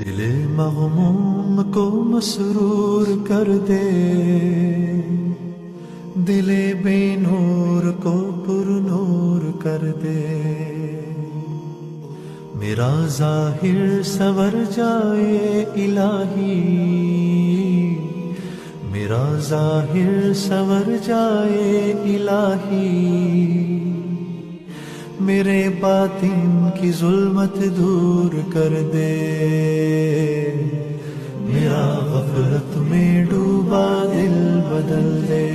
दिले मग़मूम को मसरूर कर दे, दिले बेनूर को पुरनूर कर दे। मेरा ज़ाहिर सवर जाए इलाही, मेरा ज़ाहिर सवर जाए इलाही। मेरे बातिन की ज़ुल्मत दूर कर दे, मेरा गफलत में डूबा दिल बदल दे।